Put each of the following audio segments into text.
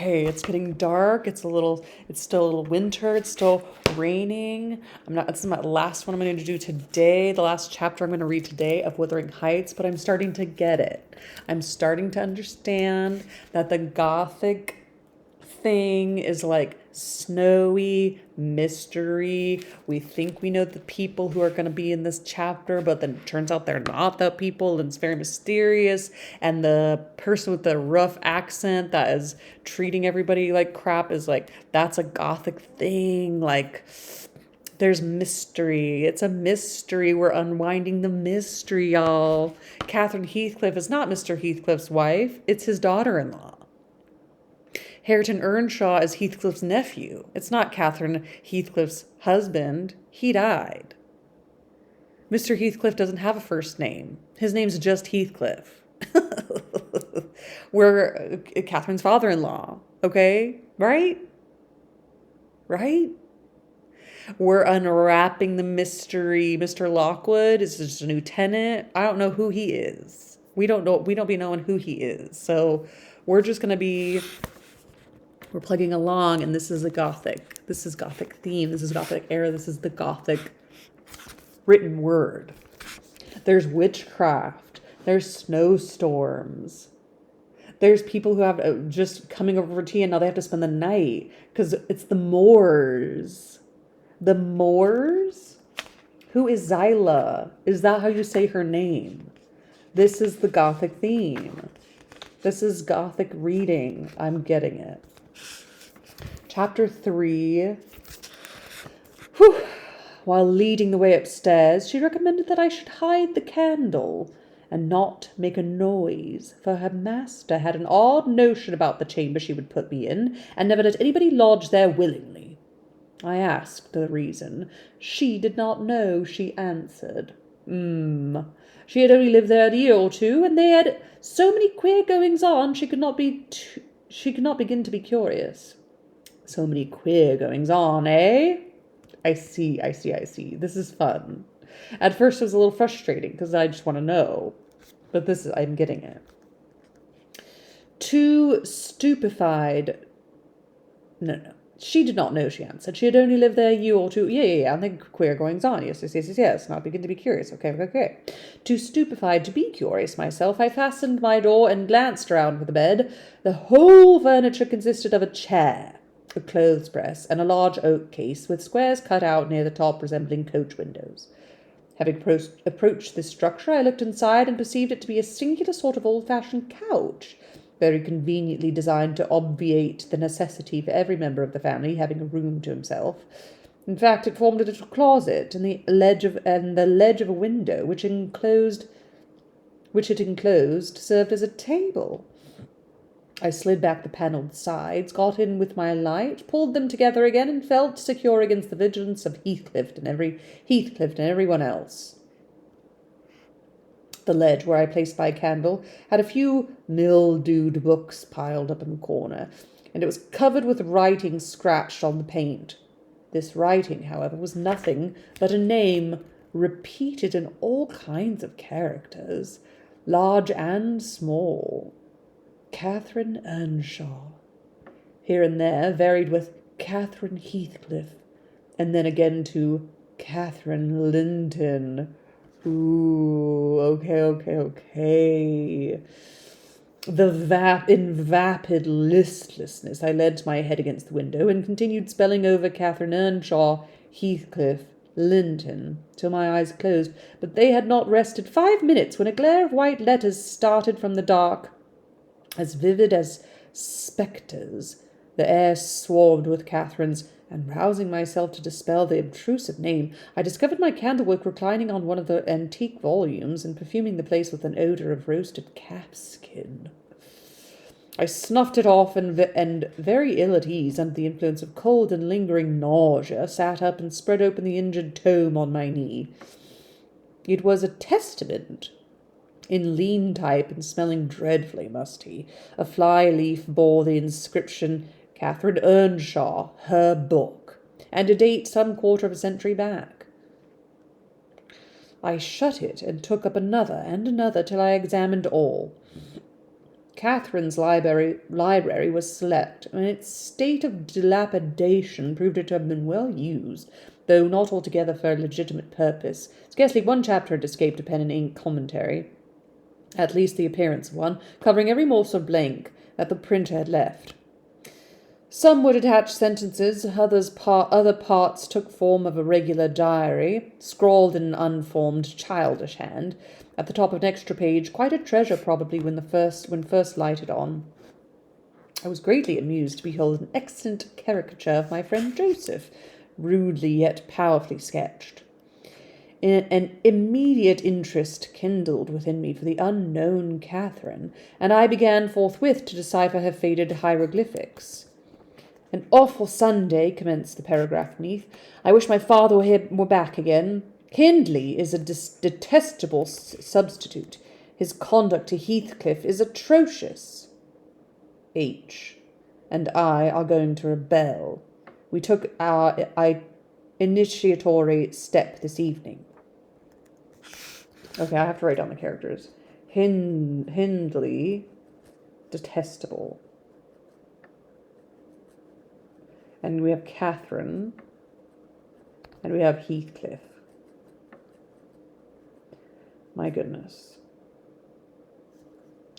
Okay, it's getting dark. It's still a little winter. It's still raining. This is my last one I'm going to do today, the last chapter I'm going to read today of Wuthering Heights, but I'm starting to get it. I'm starting to understand that the Gothic thing is like snowy mystery. We think we know the people who are going to be in this chapter, but then it turns out they're not the people, and it's very mysterious. And the person with the rough accent that is treating everybody like crap is like, that's a Gothic thing. Like, there's mystery. It's a mystery. We're unwinding the mystery, y'all. Catherine Heathcliff is not Mr. Heathcliff's wife. It's his daughter-in-law. Hareton Earnshaw is Heathcliff's nephew. It's not Catherine Heathcliff's husband. He died. Mr. Heathcliff doesn't have a first name. His name's just Heathcliff. We're Catherine's father-in-law, okay? Right? We're unwrapping the mystery. Mr. Lockwood is just a lieutenant. I don't know who he is. We don't be knowing who he is. So we're just going to be... We're plugging along, and this is Gothic theme. This is Gothic era. This is the Gothic written word. There's witchcraft. There's snowstorms. There's people who have just coming over for tea, and now they have to spend the night because it's the Moors. The Moors? Who is Zyla? Is that how you say her name? This is the Gothic theme. This is Gothic reading. I'm getting it. Chapter 3. Whew. While leading the way upstairs, she recommended that I should hide the candle and not make a noise, for her master had an odd notion about the chamber she would put me in, and never let anybody lodge there willingly. I asked the reason. She did not know, she answered. She had only lived there a year or two, and they had so many queer goings-on she could not begin to be curious. So many queer goings-on, eh? I see. This is fun. At first it was a little frustrating, because I just want to know. But I'm getting it. Too stupefied... No. She did not know, she answered. She had only lived there a year or two. Yeah, and the queer goings-on. Yes. Now I begin to be curious. Okay. Too stupefied to be curious myself, I fastened my door and glanced around for the bed. The whole furniture consisted of a chair, a clothes press, and a large oak case with squares cut out near the top resembling coach windows. Having approached this structure, I looked inside and perceived it to be a singular sort of old-fashioned couch, very conveniently designed to obviate the necessity for every member of the family having a room to himself. In fact, it formed a little closet, and the ledge of a window which it enclosed served as a table. I slid back the panelled sides, got in with my light, pulled them together again, and felt secure against the vigilance of Heathcliff and everyone else. The ledge where I placed my candle had a few mildewed books piled up in the corner, and it was covered with writing scratched on the paint. This writing, however, was nothing but a name repeated in all kinds of characters, large and small. Catherine Earnshaw. Here and there varied with Catherine Heathcliff, and then again to Catherine Linton. Ooh, okay. In vapid listlessness, I leant my head against the window and continued spelling over Catherine Earnshaw, Heathcliff, Linton, till my eyes closed, but they had not rested 5 minutes when a glare of white letters started from the dark, as vivid as spectres. The air swarmed with Catherine's, and rousing myself to dispel the obtrusive name, I discovered my candlewick reclining on one of the antique volumes and perfuming the place with an odour of roasted calfskin. I snuffed it off, and very ill at ease under the influence of cold and lingering nausea, sat up and spread open the injured tome on my knee. It was a testament, in lean type and smelling dreadfully musty. A fly-leaf bore the inscription, Catherine Earnshaw, her book, and a date some quarter of a century back. I shut it and took up another and another till I examined all. Catherine's library was select, and its state of dilapidation proved it to have been well used, though not altogether for a legitimate purpose. Scarcely one chapter had escaped a pen and ink commentary, at least the appearance of one, covering every morsel of blank that the printer had left. Some would attach sentences, other parts took form of a regular diary, scrawled in an unformed, childish hand. At the top of an extra page, quite a treasure probably when first lighted on. I was greatly amused to behold an excellent caricature of my friend Joseph, rudely yet powerfully sketched. An immediate interest kindled within me for the unknown Catherine, and I began forthwith to decipher her faded hieroglyphics. An awful Sunday, commenced the paragraph beneath. I wish my father were back again. Hindley is a detestable substitute. His conduct to Heathcliff is atrocious. H. and I are going to rebel. We took our initiatory step this evening. Okay, I have to write down the characters. Hindley, detestable. And we have Catherine. And we have Heathcliff. My goodness.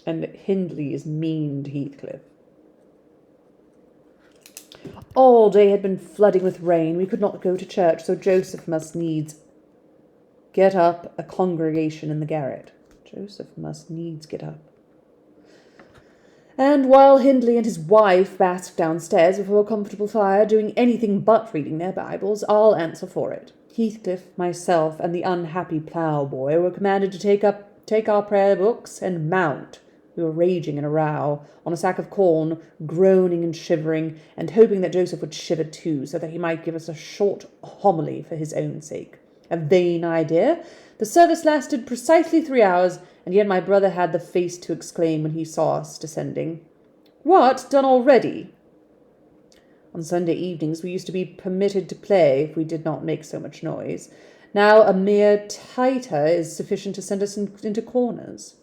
And Hindley is mean to Heathcliff. All day had been flooding with rain. We could not go to church, so Joseph must needs get up a congregation in the garret. Joseph must needs get up. And while Hindley and his wife basked downstairs before a comfortable fire, doing anything but reading their Bibles, I'll answer for it. Heathcliff, myself, and the unhappy ploughboy were commanded to take our prayer books and mount. We were raging in a row, on a sack of corn, groaning and shivering, and hoping that Joseph would shiver too, so that he might give us a short homily for his own sake. A vain idea. The service lasted precisely 3 hours, and yet my brother had the face to exclaim when he saw us descending, "What, done already?" On Sunday evenings we used to be permitted to play if we did not make so much noise. Now a mere titter is sufficient to send us into corners.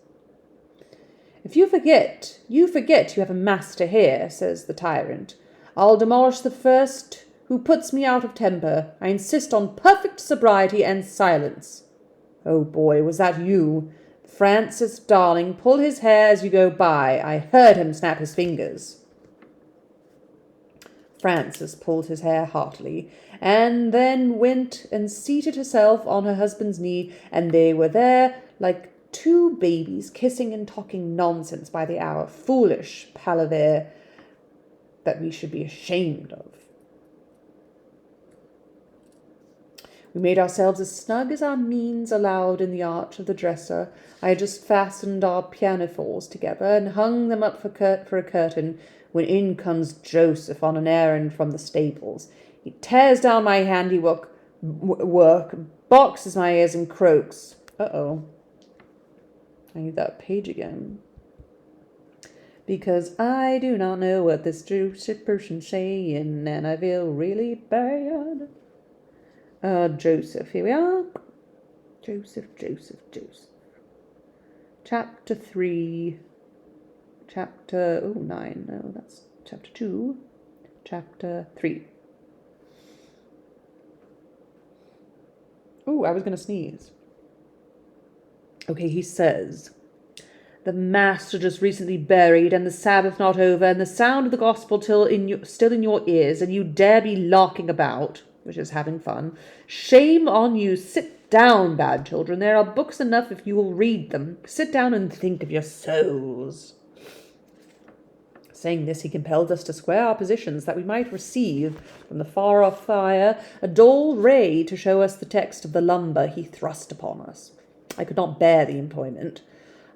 "If you forget you have a master here," says the tyrant. "I'll demolish the first who puts me out of temper. I insist on perfect sobriety and silence." Oh boy, was that you? Francis, darling, pull his hair as you go by. I heard him snap his fingers. Frances pulled his hair heartily, and then went and seated herself on her husband's knee, and they were there like two babies kissing and talking nonsense by the hour. Foolish palaver that we should be ashamed of. We made ourselves as snug as our means allowed in the arch of the dresser. I had just fastened our pianofortes together and hung them up for a curtain, when in comes Joseph on an errand from the stables. He tears down my handiwork, boxes my ears and croaks. Uh-oh. I need that page again. Because I do not know what this Joseph person's saying, and I feel really bad. Joseph, here we are. Joseph. Chapter 3. 9. No, that's chapter 2. Chapter 3. Oh, I was going to sneeze. Okay, he says, "The Master just recently buried, and the Sabbath not over, and the sound of the gospel still in your ears, and you dare be larking about," which is having fun. "Shame on you. Sit down, bad children. There are books enough if you will read them. Sit down and think of your souls." Saying this, he compelled us to square our positions, that we might receive from the far-off fire a dull ray to show us the text of the lumber he thrust upon us. I could not bear the employment.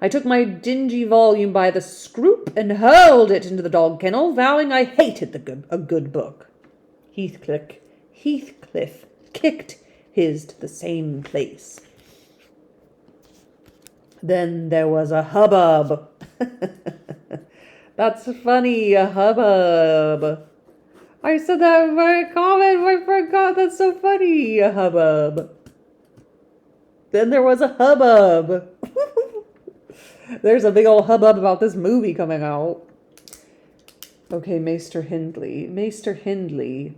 I took my dingy volume by the scroop and hurled it into the dog kennel, vowing I hated a good book. Heathcliff kicked his to the same place. Then there was a hubbub. That's funny, a hubbub. I said that in my comment. I forgot. That's so funny, a hubbub. Then there was a hubbub. There's a big old hubbub about this movie coming out. Okay, Maester Hindley. Maester Hindley.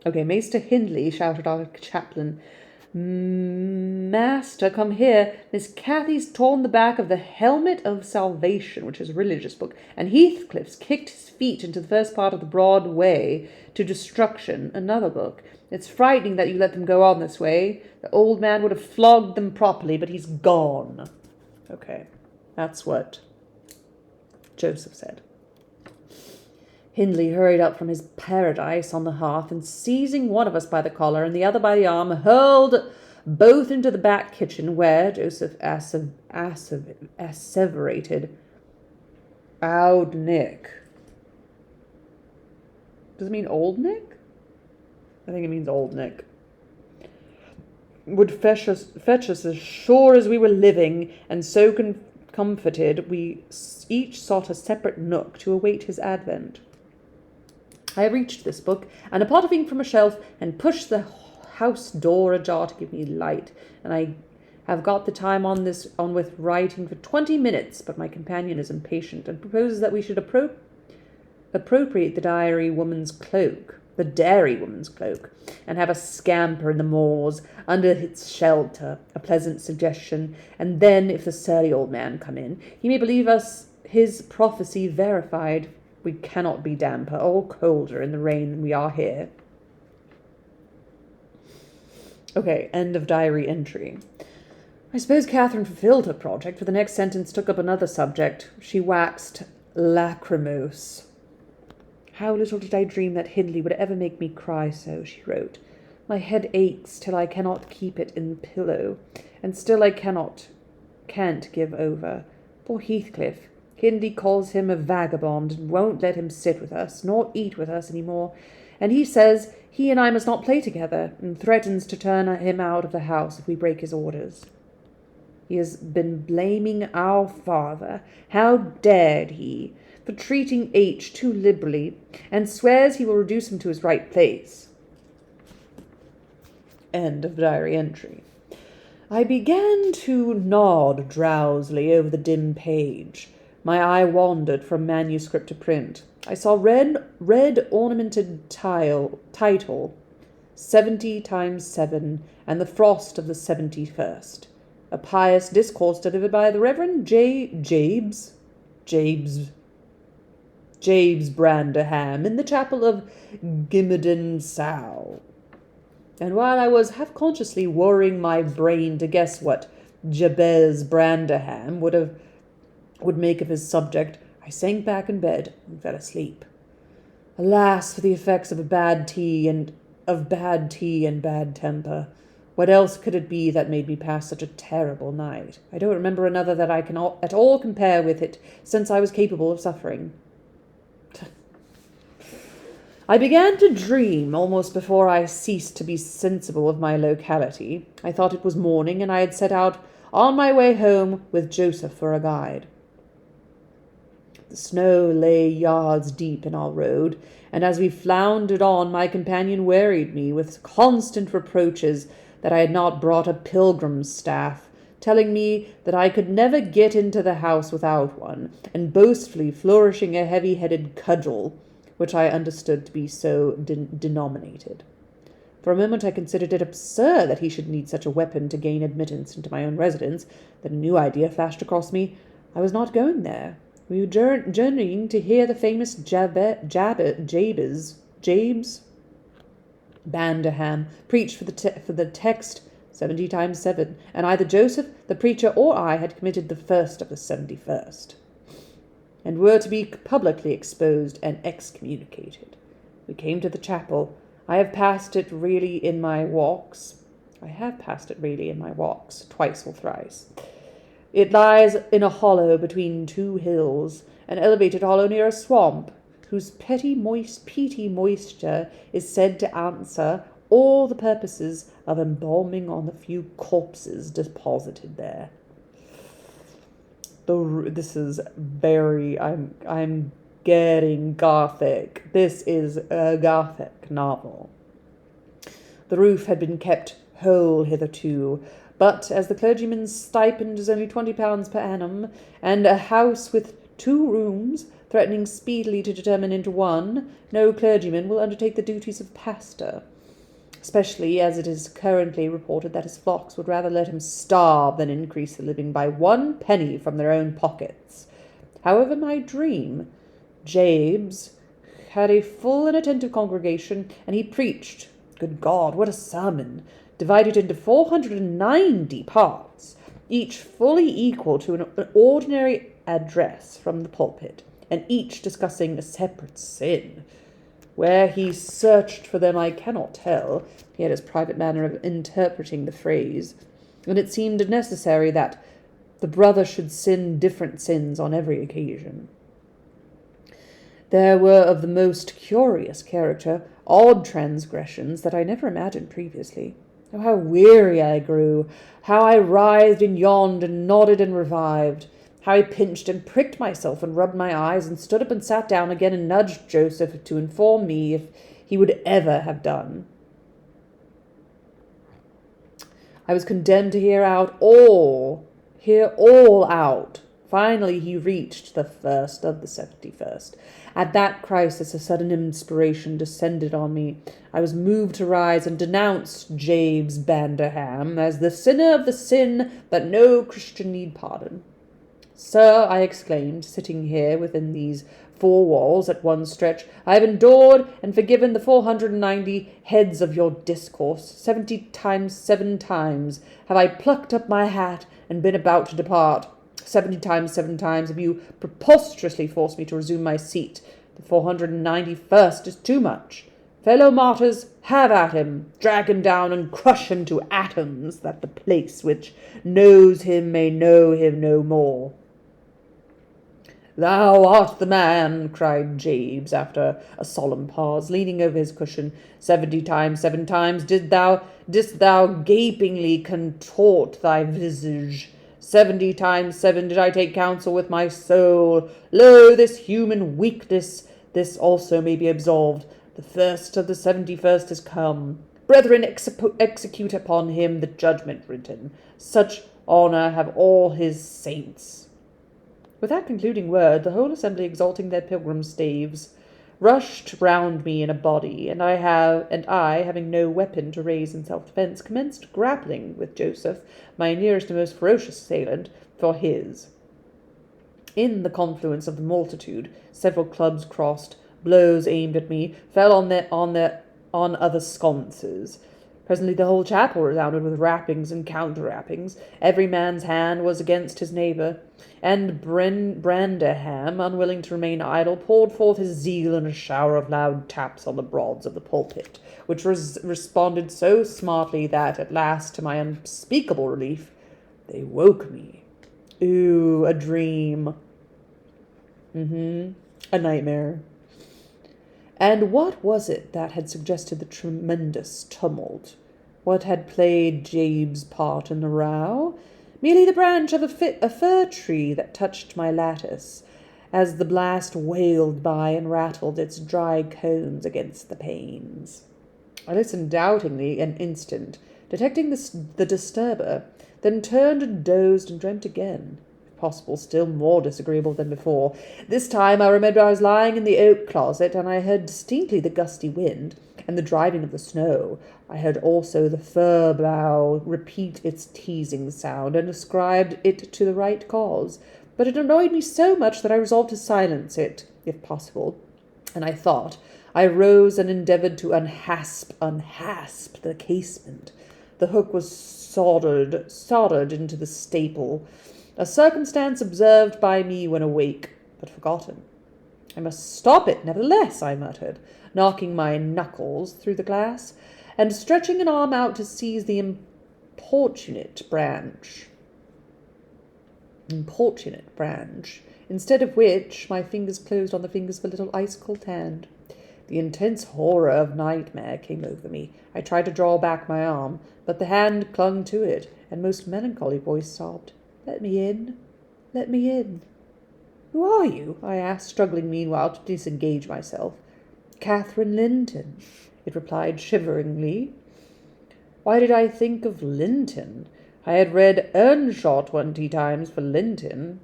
Okay, Maester Hindley, shouted our chaplain. Master, come here. Miss Cathy's torn the back of the Helmet of Salvation, which is a religious book, and Heathcliff's kicked his feet into the first part of the Broad Way to Destruction, another book. It's frightening that you let them go on this way. The old man would have flogged them properly, but he's gone. Okay, that's what Joseph said. Hindley hurried up from his paradise on the hearth, and seizing one of us by the collar and the other by the arm, hurled both into the back kitchen, where Joseph asseverated, "Old Nick." Does it mean old Nick? I think it means old Nick. Would fetch us as sure as we were living, and so comforted, we each sought a separate nook to await his advent. I reached this book and a pot of ink from a shelf and pushed the house door ajar to give me light, and I have got the time on with writing for 20 minutes, but my companion is impatient and proposes that we should appropriate the dairy woman's cloak, and have a scamper in the moors under its shelter, a pleasant suggestion, and then, if the surly old man come in, he may believe us his prophecy verified. We cannot be damper or colder in the rain than we are here. Okay, end of diary entry. I suppose Catherine fulfilled her project, for the next sentence took up another subject. She waxed lachrymose. How little did I dream that Hindley would ever make me cry so, she wrote. My head aches till I cannot keep it in the pillow, and still I can't give over. Poor Heathcliff. Hindley calls him a vagabond and won't let him sit with us, nor eat with us any more, and he says he and I must not play together, and threatens to turn him out of the house if we break his orders. He has been blaming our father, how dared he, for treating H too liberally, and swears he will reduce him to his right place. End of diary entry. I began to nod drowsily over the dim page. My eye wandered from manuscript to print. I saw red ornamented title, 70 times 7, and the frost of the 71st. A pious discourse delivered by the Reverend Jabes Branderham in the chapel of Gimmerden Sow. And while I was half-consciously worrying my brain to guess what Jabez Branderham would make of his subject, I sank back in bed and fell asleep. Alas for the effects of bad tea and bad temper. What else could it be that made me pass such a terrible night? I don't remember another that I can at all compare with it since I was capable of suffering. I began to dream almost before I ceased to be sensible of my locality. I thought it was morning, and I had set out on my way home with Joseph for a guide. The snow lay yards deep in our road, and as we floundered on, my companion wearied me with constant reproaches that I had not brought a pilgrim's staff, telling me that I could never get into the house without one, and boastfully flourishing a heavy-headed cudgel, which I understood to be so denominated. For a moment I considered it absurd that he should need such a weapon to gain admittance into my own residence. Then a new idea flashed across me. I was not going there. We were journeying to hear the famous Jabes Banderham preach for the text 70 times 7, and either Joseph, the preacher, or I had committed the first of the 71st, and were to be publicly exposed and excommunicated. We came to the chapel. I have passed it really in my walks, twice or thrice. It lies in a hollow between two hills, an elevated hollow near a swamp, whose peaty moisture is said to answer all the purposes of embalming on the few corpses deposited there. This is very, I'm getting gothic. This is a gothic novel. The roof had been kept whole hitherto, But as the clergyman's stipend is only £20 per annum, and a house with 2 rooms threatening speedily to determine into one, no clergyman will undertake the duties of pastor, especially as it is currently reported that his flocks would rather let him starve than increase the living by 1 penny from their own pockets. However, my dream, Jabes, had a full and attentive congregation, and he preached. Good God, what a sermon! Divided into 490 parts, each fully equal to an ordinary address from the pulpit, and each discussing a separate sin. Where he searched for them I cannot tell. He had his private manner of interpreting the phrase, and it seemed necessary that the brother should sin different sins on every occasion. There were of the most curious character, odd transgressions that I never imagined previously. Oh, how weary I grew! How I writhed and yawned and nodded and revived! How I pinched and pricked myself and rubbed my eyes and stood up and sat down again and nudged Joseph to inform me if he would ever have done. I was condemned to hear all out. Finally he reached the first of the 71st. At that crisis a sudden inspiration descended on me. I was moved to rise and denounce Jabes Banderham as the sinner of the sin that no Christian need pardon. Sir, I exclaimed, sitting here within these 4 walls at one stretch, I have endured and forgiven the 490 heads of your discourse. 70 times 7 times have I plucked up my hat and been about to depart. 70 times 7 times have you preposterously forced me to resume my seat. The 491st is too much. Fellow martyrs, have at him, drag him down and crush him to atoms, that the place which knows him may know him no more. Thou art the man, cried Jabes, after a solemn pause, leaning over his cushion. 70 times 7 times didst thou gapingly contort thy visage. 70 times 7 did I take counsel with my soul. Lo, this human weakness, this also may be absolved. The first of the 71st is come. Brethren, execute upon him the judgment written. Such honour have all his saints. With that concluding word, the whole assembly, exalting their pilgrim staves, rushed round me in a body, and I, having no weapon to raise in self-defence, commenced grappling with Joseph, my nearest and most ferocious assailant, for his. In the confluence of the multitude, several clubs crossed, blows aimed at me, fell on other sconces. Presently the whole chapel resounded with rappings and counter-rappings. Every man's hand was against his neighbour, and Branderham, unwilling to remain idle, poured forth his zeal in a shower of loud taps on the broads of the pulpit, which responded so smartly that, at last, to my unspeakable relief, they woke me. Ooh, a dream. A nightmare. And what was it that had suggested the tremendous tumult? What had played Jabes' part in the row? Merely the branch of a fir tree that touched my lattice, as the blast wailed by and rattled its dry cones against the panes. I listened doubtingly an instant, detecting the disturber, then turned and dozed and dreamt again. Possible, still more disagreeable than before. This time I remember I was lying in the oak closet, and I heard distinctly the gusty wind and the driving of the snow. I heard also the fir bough repeat its teasing sound, and ascribed it to the right cause. But it annoyed me so much that I resolved to silence it, if possible. And I rose and endeavoured to unhasp the casement. The hook was soldered into the staple, a circumstance observed by me when awake, but forgotten. I must stop it, nevertheless, I muttered, knocking my knuckles through the glass, and stretching an arm out to seize the importunate branch, instead of which my fingers closed on the fingers of a little ice-cold hand. The intense horror of nightmare came over me. I tried to draw back my arm, but the hand clung to it, and most melancholy voice sobbed, "Let me in. Let me in." "Who are you?" I asked, struggling meanwhile to disengage myself. "Catherine Linton," it replied shiveringly. Why did I think of Linton? I had read Earnshaw 20 times for Linton.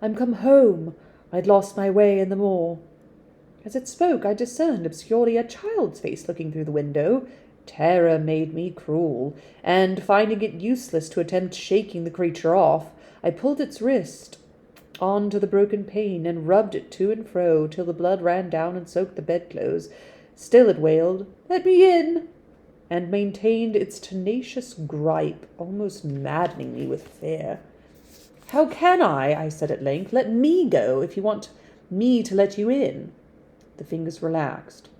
I'm come home. I'd lost my way in the moor. As it spoke, I discerned obscurely a child's face looking through the window. Terror made me cruel, and, finding it useless to attempt shaking the creature off, I pulled its wrist on to the broken pane and rubbed it to and fro till the blood ran down and soaked the bedclothes. Still it wailed, "Let me in!" and maintained its tenacious gripe, almost maddening me with fear. "How can I said at length, "let me go if you want me to let you in?" The fingers relaxed.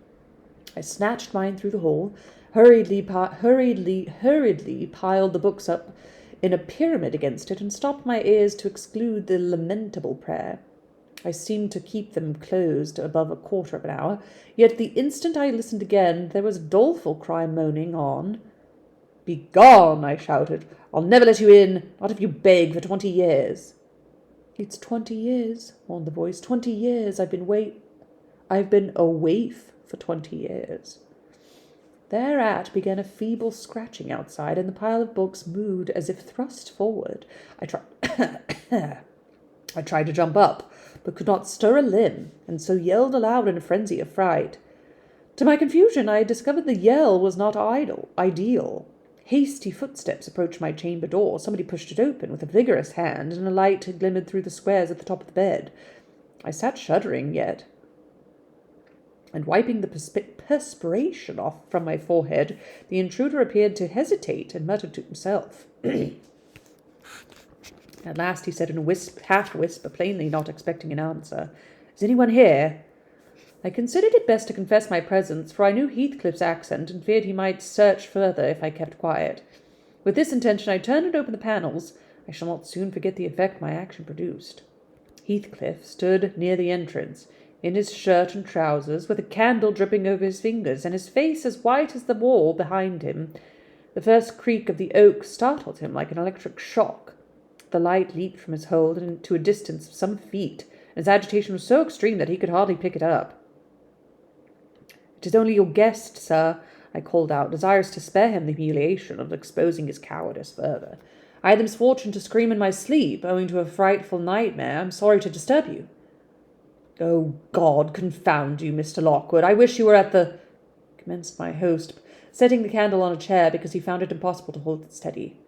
I snatched mine through the hole, hurriedly piled the books up in a pyramid against it, and stopped my ears to exclude the lamentable prayer. I seemed to keep them closed above a quarter of an hour, yet the instant I listened again, there was a doleful cry moaning on. "Begone!" I shouted. "I'll never let you in, not if you beg for 20 years. "It's 20 years, warned the voice. 20 years. I've been a waif for 20 years. Thereat began a feeble scratching outside, and the pile of books moved as if thrust forward. I tried to jump up, but could not stir a limb, and so yelled aloud in a frenzy of fright. To my confusion, I discovered the yell was not ideal. Hasty footsteps approached my chamber door. Somebody pushed it open with a vigorous hand, and a light glimmered through the squares at the top of the bed. I sat shuddering yet, and wiping the perspiration off from my forehead, the intruder appeared to hesitate and muttered to himself. At last he said in a half-whisper, plainly not expecting an answer, "Is anyone here?" I considered it best to confess my presence, for I knew Heathcliff's accent and feared he might search further if I kept quiet. With this intention I turned and opened the panels. I shall not soon forget the effect my action produced. Heathcliff stood near the entrance, in his shirt and trousers, with a candle dripping over his fingers, and his face as white as the wall behind him. The first creak of the oak startled him like an electric shock. The light leaped from his hold and to a distance of some feet, and his agitation was so extreme that he could hardly pick it up. "It is only your guest, sir," I called out, desirous to spare him the humiliation of exposing his cowardice further. "I had the misfortune to scream in my sleep, owing to a frightful nightmare. I'm sorry to disturb you." "Oh, God confound you, Mr. Lockwood. I wish you were at the—" commenced my host, setting the candle on a chair because he found it impossible to hold it steady.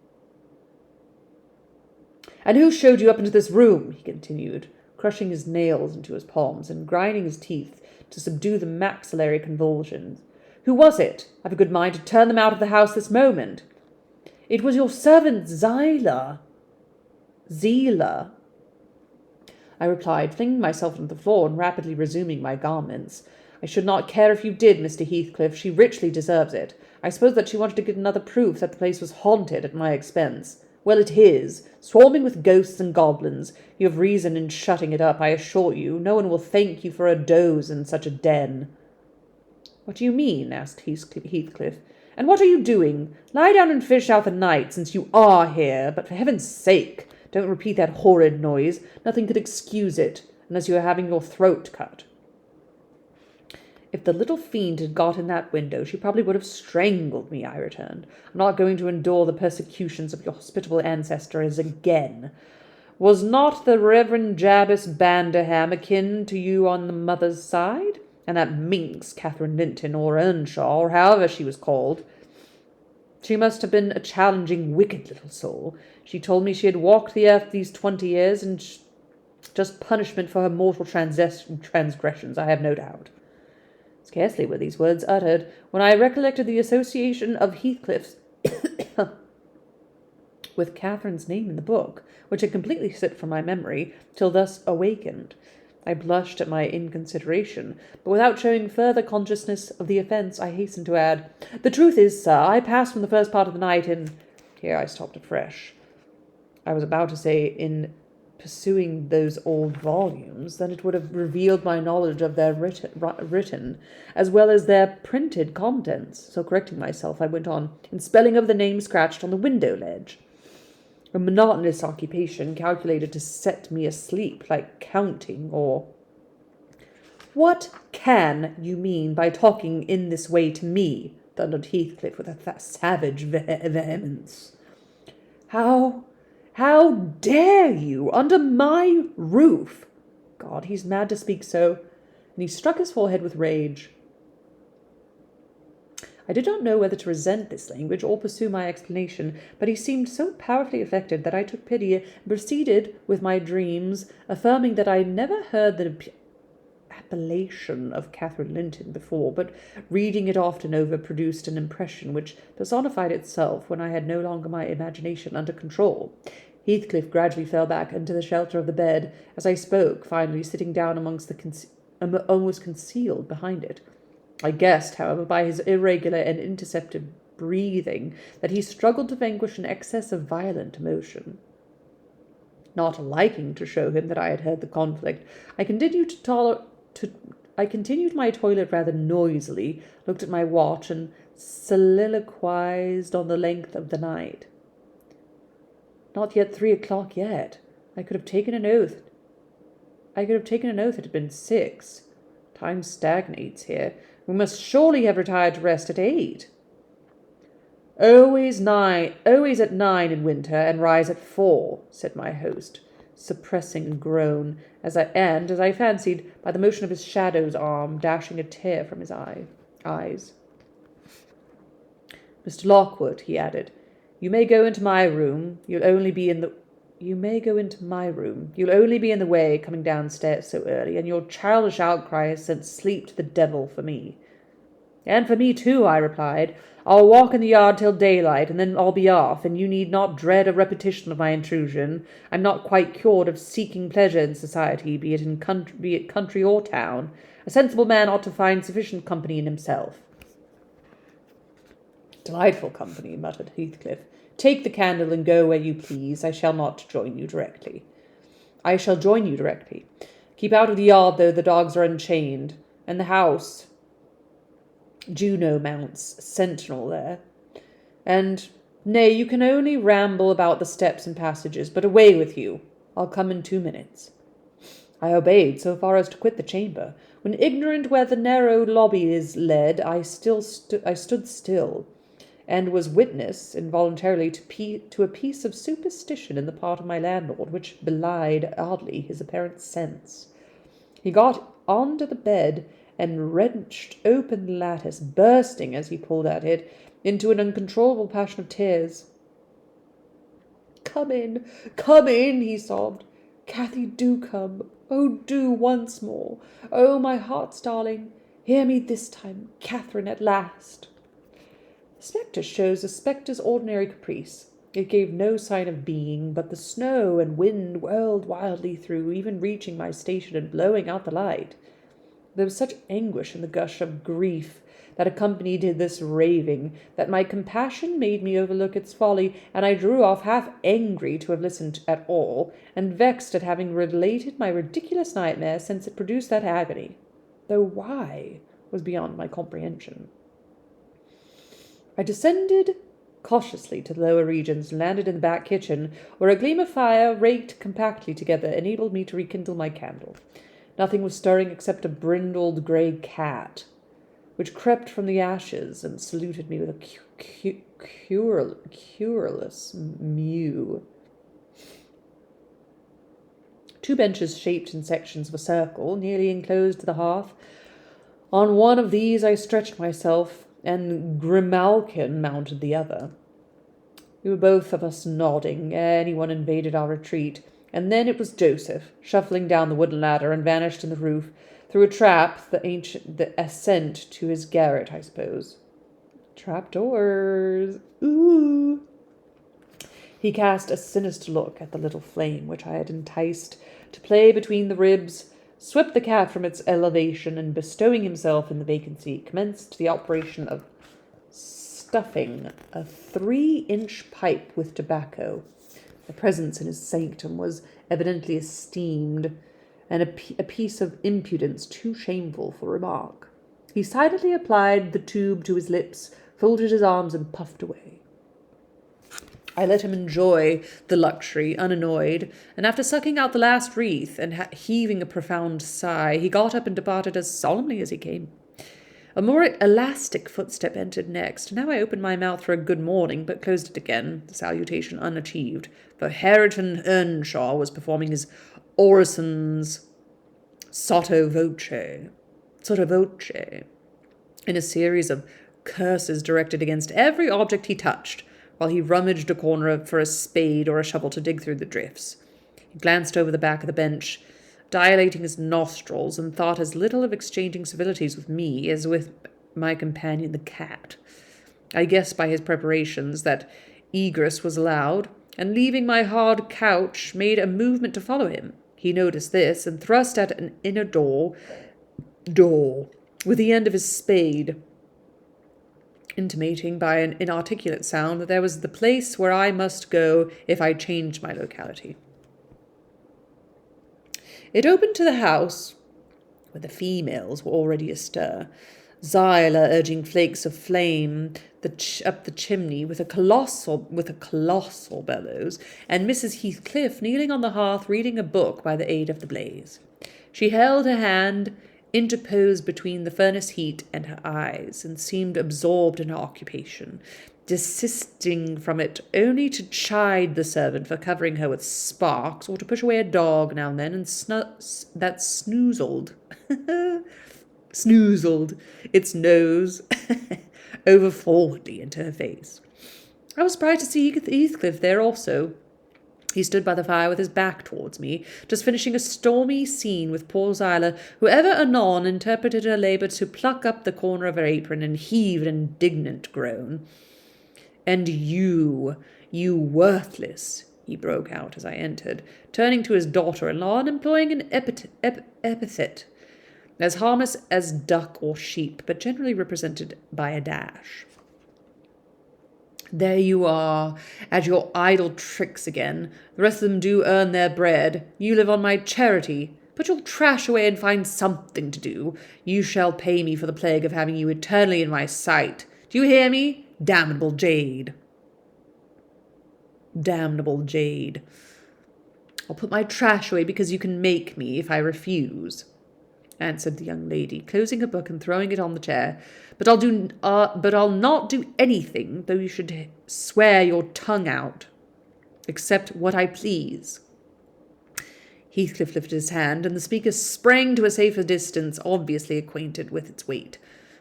"And who showed you up into this room?" he continued, crushing his nails into his palms and grinding his teeth to subdue the maxillary convulsions. "Who was it? I've a good mind to turn them out of the house this moment." "It was your servant Zillah." I replied, flinging myself on the floor and rapidly resuming my garments. "I should not care if you did, Mr. Heathcliff. She richly deserves it. I suppose that she wanted to get another proof that the place was haunted at my expense. Well, it is, swarming with ghosts and goblins. You have reason in shutting it up, I assure you. No one will thank you for a doze in such a den." "What do you mean?" asked Heathcliff. "And what are you doing? Lie down and fish out the night, since you are here, but for heaven's sake, don't repeat that horrid noise. Nothing could excuse it, unless you are having your throat cut." "If the little fiend had got in that window, she probably would have strangled me," I returned. "I'm not going to endure the persecutions of your hospitable ancestors again. Was not the Reverend Jabez Banderham akin to you on the mother's side? And that minx, Catherine Linton, or Earnshaw, or however she was called? She must have been a challenging, wicked little soul. She told me she had walked the earth these 20 years, and just punishment for her mortal transgressions, I have no doubt." Scarcely were these words uttered, when I recollected the association of Heathcliff's with Catherine's name in the book, which had completely slipped from my memory till thus awakened. I blushed at my inconsideration, but without showing further consciousness of the offence, I hastened to add, "The truth is, sir, I passed from the first part of the night in—" Here I stopped afresh. I was about to say, "in pursuing those old volumes, then it would have revealed my knowledge of their written as well as their printed contents." So correcting myself, I went on, "in spelling of the name scratched on the window ledge. A monotonous occupation calculated to set me asleep, like counting or—" "What can you mean by talking in this way to me?" thundered Heathcliff with a savage vehemence. How dare you, under my roof? God, he's mad to speak so. And he struck his forehead with rage. I did not know whether to resent this language or pursue my explanation, but he seemed so powerfully affected that I took pity and proceeded with my dreams, affirming that I never heard the appellation of Catherine Linton before, but reading it often over produced an impression which personified itself when I had no longer my imagination under control. Heathcliff gradually fell back into the shelter of the bed as I spoke, finally sitting down amongst the almost concealed behind it. I guessed, however, by his irregular and intercepted breathing, that he struggled to vanquish an excess of violent emotion. Not liking to show him that I had heard the conflict, I continued my toilet rather noisily, looked at my watch, and soliloquized on the length of the night. Not yet 3 o'clock yet. I could have taken an oath it had been 6. Time stagnates here. We must surely have retired to rest at 8. Always at 9 in winter, and rise at 4, said my host, suppressing a groan, as I fancied, by the motion of his shadow's arm, dashing a tear from his eyes. Mr. Lockwood, he added, you may go into my room. You'll only be in the way coming downstairs so early, and your childish outcry has sent sleep to the devil for me. And for me too, I replied. I'll walk in the yard till daylight, and then I'll be off, and you need not dread a repetition of my intrusion. I'm not quite cured of seeking pleasure in society, be it country or town. A sensible man ought to find sufficient company in himself. Delightful company, muttered Heathcliff. Take the candle and go where you please. I shall join you directly. Keep out of the yard, though, the dogs are unchained, and the house. Juno mounts sentinel there. And, nay, you can only ramble about the steps and passages, but away with you. I'll come in 2 minutes. I obeyed so far as to quit the chamber. When ignorant where the narrow lobby is led, I stood still, and was witness, involuntarily, to a piece of superstition in the part of my landlord, which belied oddly his apparent sense. He got onto the bed and wrenched open the lattice, bursting, as he pulled at it, into an uncontrollable passion of tears. Come in, he sobbed. Cathy, do come. Oh, do once more. Oh, my heart's darling, hear me this time, Catherine, at last. The spectre shows a spectre's ordinary caprice. It gave no sign of being, but the snow and wind whirled wildly through, even reaching my station and blowing out the light. There was such anguish in the gush of grief that accompanied this raving that my compassion made me overlook its folly, and I drew off, half angry to have listened at all, and vexed at having related my ridiculous nightmare, since it produced that agony, though why was beyond my comprehension. I descended cautiously to the lower regions and landed in the back kitchen, where a gleam of fire, raked compactly together, enabled me to rekindle my candle. Nothing was stirring except a brindled grey cat, which crept from the ashes and saluted me with a querulous mew. 2 benches shaped in sections of a circle nearly enclosed the hearth. On one of these I stretched myself, and Grimalkin mounted the other. We were both of us nodding ere anyone invaded our retreat, and then it was Joseph, shuffling down the wooden ladder, and vanished in the roof, through a trap, the ascent to his garret, I suppose. Trapdoors! Ooh! He cast a sinister look at the little flame which I had enticed to play between the ribs, swept the cat from its elevation, and bestowing himself in the vacancy, commenced the operation of stuffing a 3-inch pipe with tobacco. The presence in his sanctum was evidently esteemed, and a piece of impudence too shameful for remark. He silently applied the tube to his lips, folded his arms, and puffed away. I let him enjoy the luxury, unannoyed, and after sucking out the last wreath and heaving a profound sigh, he got up and departed as solemnly as he came. A more elastic footstep entered next. Now I opened my mouth for a good morning, but closed it again, the salutation unachieved, for Hareton Earnshaw was performing his orisons sotto voce, in a series of curses directed against every object he touched, while he rummaged a corner for a spade or a shovel to dig through the drifts. He glanced over the back of the bench, dilating his nostrils, and thought as little of exchanging civilities with me as with my companion the cat. I guessed by his preparations that egress was allowed, and leaving my hard couch, made a movement to follow him. He noticed this, and thrust at an inner door with the end of his spade, intimating by an inarticulate sound that there was the place where I must go if I changed my locality. It opened to the house, where the females were already astir, Zyla urging flakes of flame up the chimney with a colossal bellows, and Mrs. Heathcliff kneeling on the hearth reading a book by the aid of the blaze. She held her hand interposed between the furnace heat and her eyes, and seemed absorbed in her occupation, desisting from it only to chide the servant for covering her with sparks, or to push away a dog now and then, and that snoozled its nose over forwardly into her face. I was surprised to see Heathcliff there also. He stood by the fire with his back towards me, just finishing a stormy scene with poor Zyla, who ever anon interpreted her labour to pluck up the corner of her apron and heave an indignant groan. "And you worthless," he broke out as I entered, turning to his daughter-in-law and employing an epithet as harmless as duck or sheep, but generally represented by a dash. "There you are, at your idle tricks again. The rest of them do earn their bread. You live on my charity. Put your trash away and find something to do. You shall pay me for the plague of having you eternally in my sight. Do you hear me? Damnable jade. Damnable jade. I'll put my trash away because you can make me if I refuse," answered the young lady, closing her book and throwing it on the chair. But I'll not do anything, though you should swear your tongue out, except what I please." Heathcliff lifted his hand, and the speaker sprang to a safer distance, obviously acquainted with its weight.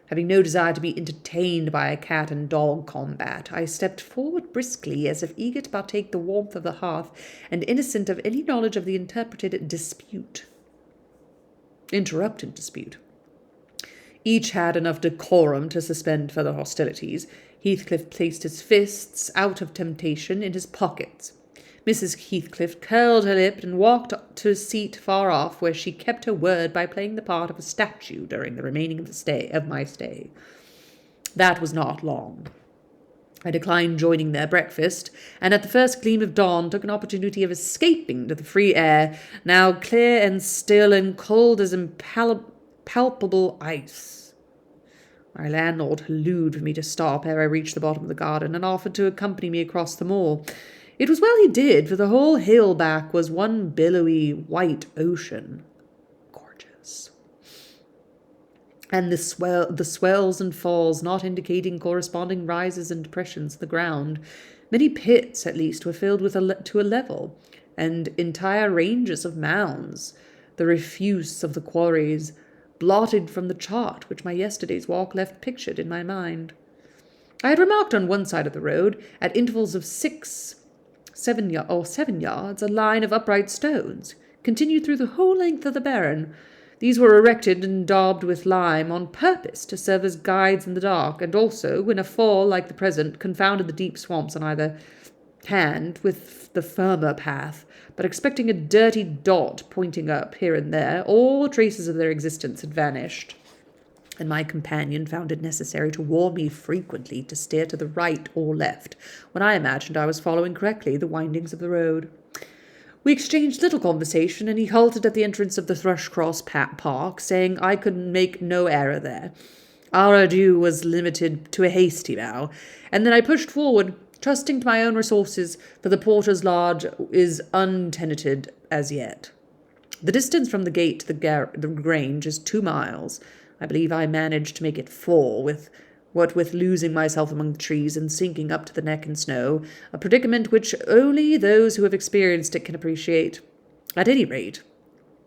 Having no desire to be entertained by a cat and dog combat, I stepped forward briskly, as if eager to partake the warmth of the hearth, and innocent of any knowledge of the interrupted dispute. Each had enough decorum to suspend further hostilities. Heathcliff placed his fists, out of temptation, in his pockets. Mrs. Heathcliff curled her lip and walked to a seat far off, where she kept her word by playing the part of a statue during the remaining of my stay. That was not long. I declined joining their breakfast, and at the first gleam of dawn took an opportunity of escaping to the free air, now clear and still and cold as impalpable ice. My landlord hallooed for me to stop ere I reached the bottom of the garden, and offered to accompany me across the moor. It was well he did, for the whole hill back was one billowy white ocean. Gorgeous. And the swells and falls not indicating corresponding rises and depressions in the ground. Many pits, at least, were filled to a level, and entire ranges of mounds, the refuse of the quarries, blotted from the chart which my yesterday's walk left pictured in my mind. I had remarked on one side of the road, at intervals of 7 yards, a line of upright stones, continued through the whole length of the barren. These were erected and daubed with lime on purpose to serve as guides in the dark, and also, when a fall like the present confounded the deep swamps on either hand with the firmer path, but expecting a dirty dot pointing up here and there, all traces of their existence had vanished, and my companion found it necessary to warn me frequently to steer to the right or left, when I imagined I was following correctly the windings of the road. We exchanged little conversation, and he halted at the entrance of the Thrushcross Park, saying I could make no error there. Our adieu was limited to a hasty bow, and then I pushed forward, trusting to my own resources, for the porter's lodge is untenanted as yet. The distance from the gate to the Grange is 2 miles. I believe I managed to make it 4, with losing myself among the trees and sinking up to the neck in snow, a predicament which only those who have experienced it can appreciate. At any rate,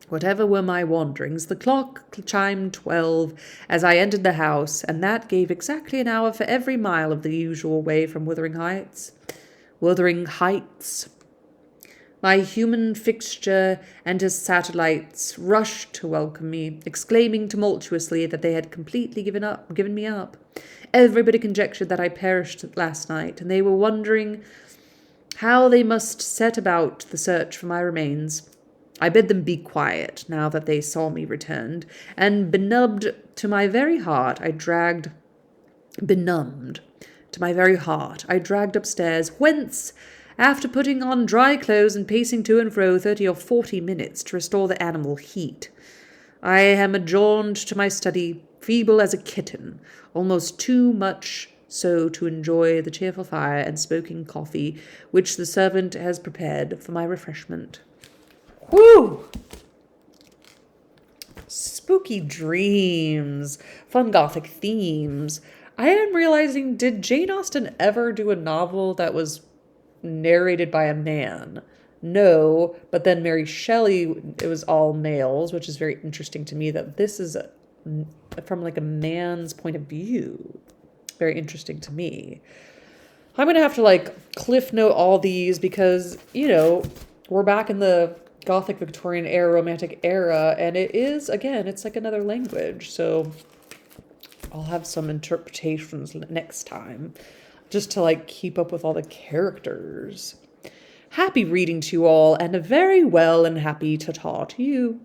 whatever were my wanderings, the clock chimed 12 as I entered the house, and that gave exactly an hour for every mile of the usual way from Wuthering Heights. Wuthering Heights. My human fixture and his satellites rushed to welcome me, exclaiming tumultuously that they had completely given me up. Everybody conjectured that I perished last night, and they were wondering how they must set about the search for my remains. I bid them be quiet, now that they saw me returned, and benumbed to my very heart, I dragged upstairs, whence, after putting on dry clothes and pacing to and fro 30 or 40 minutes to restore the animal heat, I am adjourned to my study, feeble as a kitten, almost too much so to enjoy the cheerful fire and smoking coffee which the servant has prepared for my refreshment. Whew! Spooky dreams, fun gothic themes. I am realizing, did Jane Austen ever do a novel that was narrated by a man? No, but then Mary Shelley, it was all males, which is very interesting to me that this is from like a man's point of view. Very interesting to me. I'm going to have to like cliff note all these because, we're back in the Gothic Victorian era, Romantic era, and it is, again, it's like another language. So I'll have some interpretations next time just to like keep up with all the characters. Happy reading to you all, and a very well and happy ta-ta to you.